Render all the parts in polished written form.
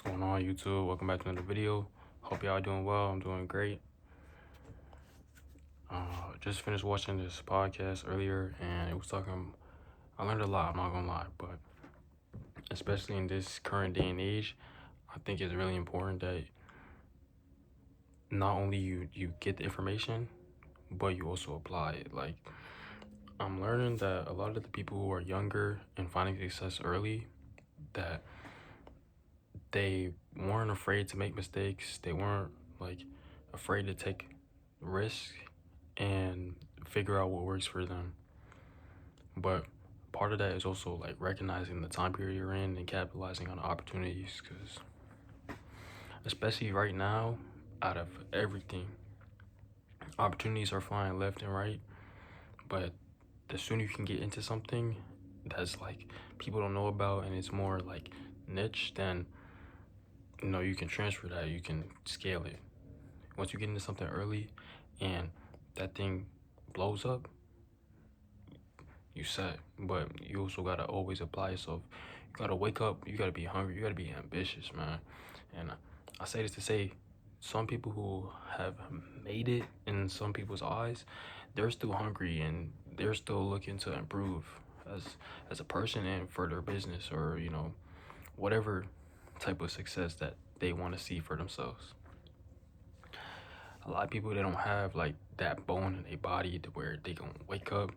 What's going on, YouTube? Welcome back to another video. Hope y'all doing well. I'm doing great. Just finished watching this podcast earlier, and it was talking. I learned a lot. I'm not gonna lie, but especially in this current day and age, I think it's really important that not only you get the information, but you also apply it. Like, I'm learning that a lot of the people who are younger and finding success early, that they weren't afraid to make mistakes. They weren't like afraid to take risks and figure out what works for them. But part of that is also like recognizing the time period you're in and capitalizing on opportunities, because especially right now, out of everything, opportunities are flying left and right. But the sooner you can get into something that's like people don't know about and it's more like niche, then you can transfer that, you can scale it. Once you get into something early and that thing blows up, you set. But you also gotta always apply yourself. You gotta wake up, you gotta be hungry, you gotta be ambitious, man. And I say this to say, some people who have made it in some people's eyes, they're still hungry and they're still looking to improve as a person and for their business, or whatever type of success that they want to see for themselves. A lot of people, they don't have like that bone in their body to where they gonna wake up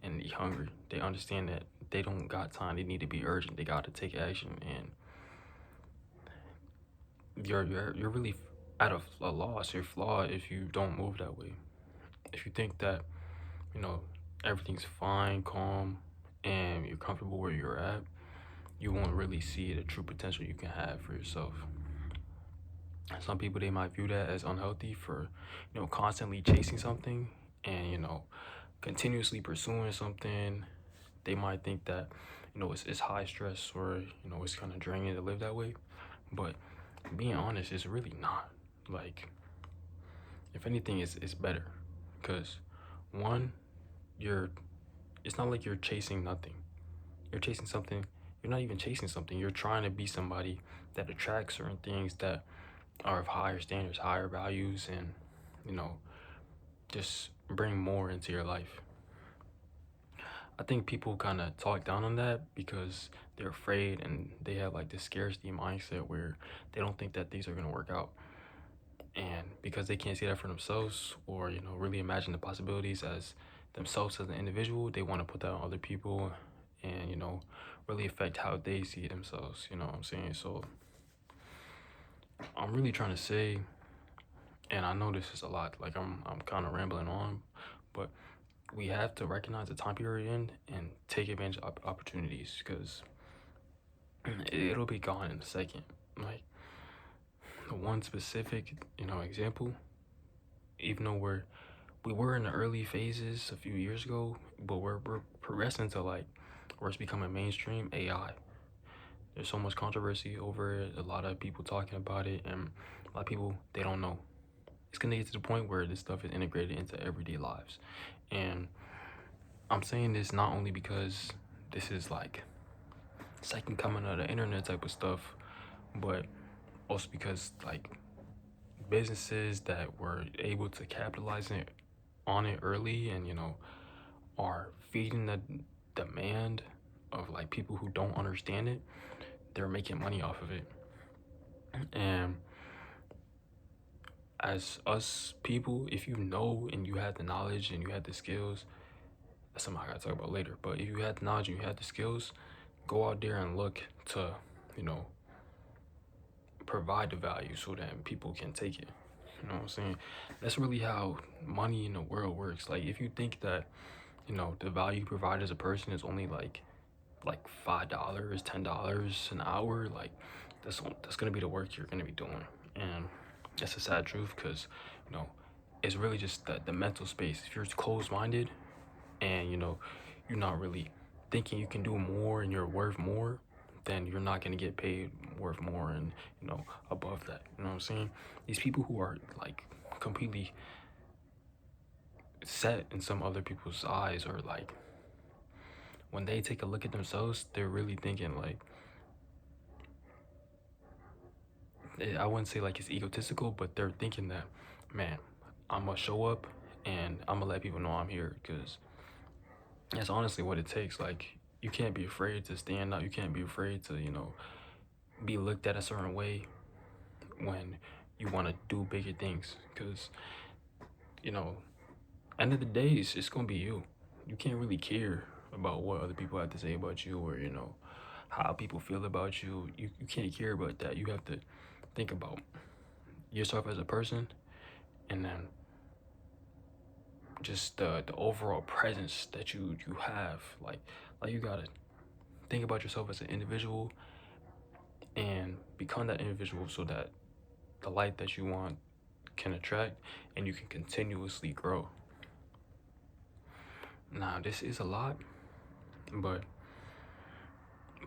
and be hungry. They understand that they don't got time. They need to be urgent. They got to take action, and you're really at a loss. You're flawed if you don't move that way. If you think that you know everything's fine, calm, and you're comfortable where you're at, you won't really see the true potential you can have for yourself. Some people, they might view that as unhealthy for constantly chasing something and continuously pursuing something. They might think that it's high stress, or it's kind of draining to live that way. But being honest, it's really not. Like, if anything, it's better, because one, you're it's not like you're chasing nothing. You're chasing something. You're not even chasing something. You're trying to be somebody that attracts certain things that are of higher standards, higher values, and you know just bring more into your life. I think people kind of talk down on that because they're afraid and they have like this scarcity mindset where they don't think that things are going to work out. And because they can't see that for themselves, or really imagine the possibilities as themselves as an individual, they want to put that on other people and really affect how they see themselves. You know what I'm saying? So I'm really trying to say, and I know this is a lot, like I'm kind of rambling on, but we have to recognize the time period in and take advantage of opportunities, because it'll be gone in a second. Like, one specific example, even though we were in the early phases a few years ago, but we're progressing to like where it's becoming mainstream. AI, there's so much controversy over it, a lot of people talking about it, and a lot of people, they don't know. It's gonna get to the point where this stuff is integrated into everyday lives. And I'm saying this not only because this is like second coming of the internet type of stuff, but also because like businesses that were able to capitalize on it early, and are feeding the demand of like people who don't understand it, they're making money off of it. And as us people, if you know and you have the knowledge and you have the skills, that's something I gotta talk about later. But if you had the knowledge and you had the skills, go out there and look to, you know, provide the value so that people can take it. You know what I'm saying? That's really how money in the world works. Like, if you think that, the value you provide as a person is only like $5, $10 an hour, like that's gonna be the work you're gonna be doing. And that's a sad truth, because it's really just the mental space. If you're closed-minded and you're not really thinking you can do more and you're worth more, then you're not going to get paid worth more and above that. You know what I'm saying? These people who are like completely set in some other people's eyes, or like when they take a look at themselves, they're really thinking like, I wouldn't say like it's egotistical, but they're thinking that, man, I'm gonna show up and I'm gonna let people know I'm here, because that's honestly what it takes. Like, you can't be afraid to stand out. You can't be afraid to, be looked at a certain way when you want to do bigger things. Because, you know, end of the day, it's gonna be you. You can't really care about what other people have to say about you, or how people feel about you. You can't care about that. You have to think about yourself as a person, and then just the overall presence that you have. Like you gotta think about yourself as an individual and become that individual, so that the light that you want can attract and you can continuously grow. Now, this is a lot, but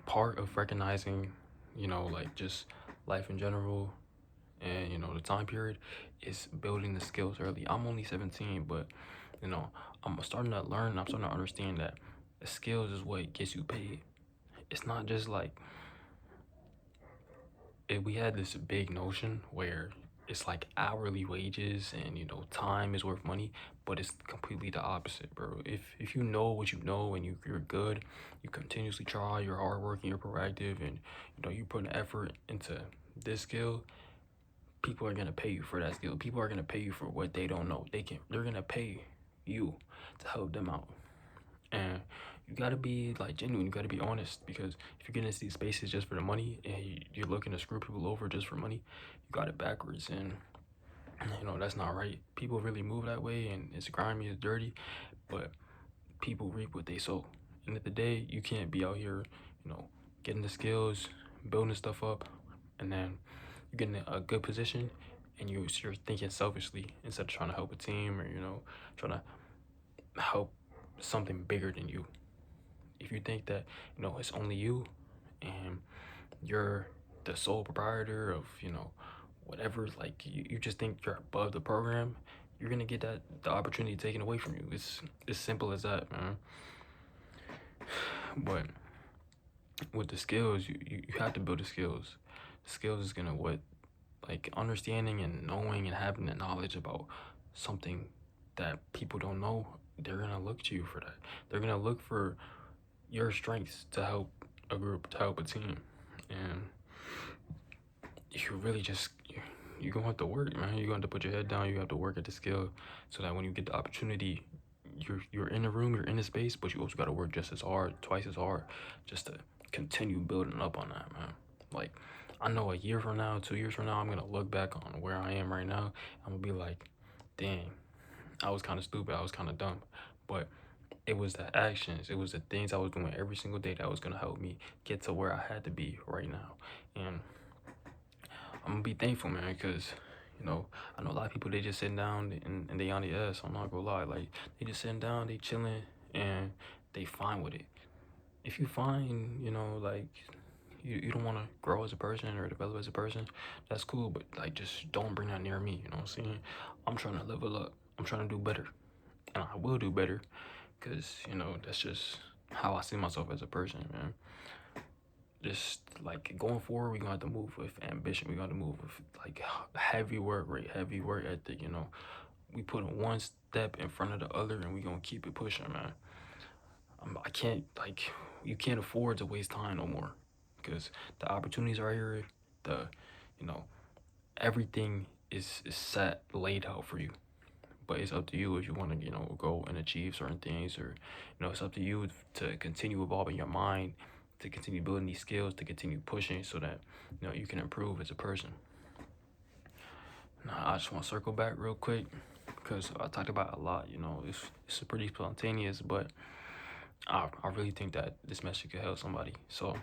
part of recognizing, like just life in general, and the time period, is building the skills early. I'm only 17, but you know I'm starting to learn. I'm starting to understand that the skills is what gets you paid. It's not just like we had this big notion where it's like hourly wages, and time is worth money, but it's completely the opposite, bro. If you know what you know, and you're good, you continuously try, you're hardworking, you're proactive, and you put an effort into this skill, people are gonna pay you for that skill. People are gonna pay you for what they don't know. They're gonna pay you to help them out. And you gotta be like genuine, you gotta be honest, because if you get into these spaces just for the money, and you're looking to screw people over just for money, you got it backwards. And that's not right. People really move that way, and it's grimy, it's dirty, but people reap what they sow. End of the day, you can't be out here, you know, getting the skills, building stuff up, and then you get in a good position, and you're thinking selfishly instead of trying to help a team, or trying to help something bigger than you. If you think that it's only you, and you're the sole proprietor of whatever, like you just think you're above the program, you're gonna get the opportunity taken away from you. It's as simple as that, man. But with the skills, you have to build the skills. Skills is gonna what, like, understanding and knowing and having the knowledge about something that people don't know. They're gonna look to you for that. They're gonna look for your strengths to help a group, to help a team. And you really just, you're gonna have to work, man. You're gonna have to put your head down. You have to work at the skill, so that when you get the opportunity, you're in the room, you're in the space, but you also gotta work just as hard, twice as hard, just to continue building up on that, man. Like, I know a year from now, 2 years from now, I'm gonna look back on where I am right now. I'm gonna be like, dang, I was kind of stupid, I was kind of dumb, but it was the actions, it was the things I was doing every single day that was gonna help me get to where I had to be right now. And I'm gonna be thankful, man, because I know a lot of people, they just sitting down, and they on the ass. I'm not gonna lie, like, they just sitting down, they chilling, and they fine with it. If you find, like, you don't want to grow as a person or develop as a person, that's cool, but like, just don't bring that near me. You know what I'm saying? I'm trying to level up. I'm trying to do better, and I will do better, because that's just how I see myself as a person, man. Just like going forward, we're gonna have to move with ambition. We're gonna move with like heavy work rate, heavy work ethic. We put one step in front of the other, and we gonna keep it pushing, man. I can't, like, you can't afford to waste time no more, because the opportunities are here. The you know Everything is set, laid out for you. But it's up to you if you want to go and achieve certain things, or it's up to you to continue evolving your mind, to continue building these skills, to continue pushing, so that you can improve as a person. Now, I just want to circle back real quick, because I talked about it a lot. It's pretty spontaneous, but I really think that this message could help somebody. So,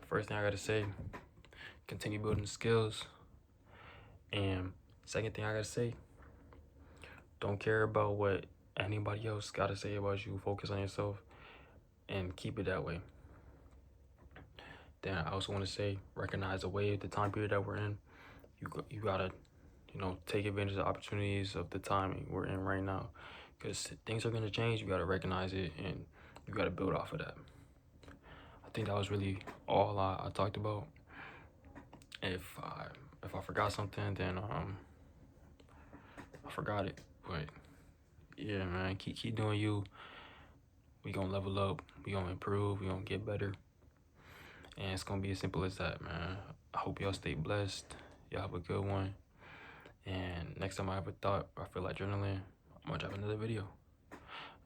first thing I gotta say, continue building skills. And second thing I gotta say, don't care about what anybody else gotta say about you. Focus on yourself and keep it that way. Then I also want to say, recognize the wave, the time period that we're in. You gotta take advantage of the opportunities of the timing we're in right now, because things are gonna change. You gotta recognize it, and you gotta build off of that. I think that was really all I talked about. If I forgot something, then I forgot it. But yeah, man, keep doing you. We gonna level up. We gonna improve. We gonna get better. And it's gonna be as simple as that, man. I hope y'all stay blessed. Y'all have a good one. And next time I have a thought or I feel like journaling, I'm gonna drop another video.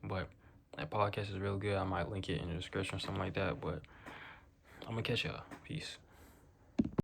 But that podcast is real good. I might link it in the description or something like that. But I'm gonna catch y'all. Peace.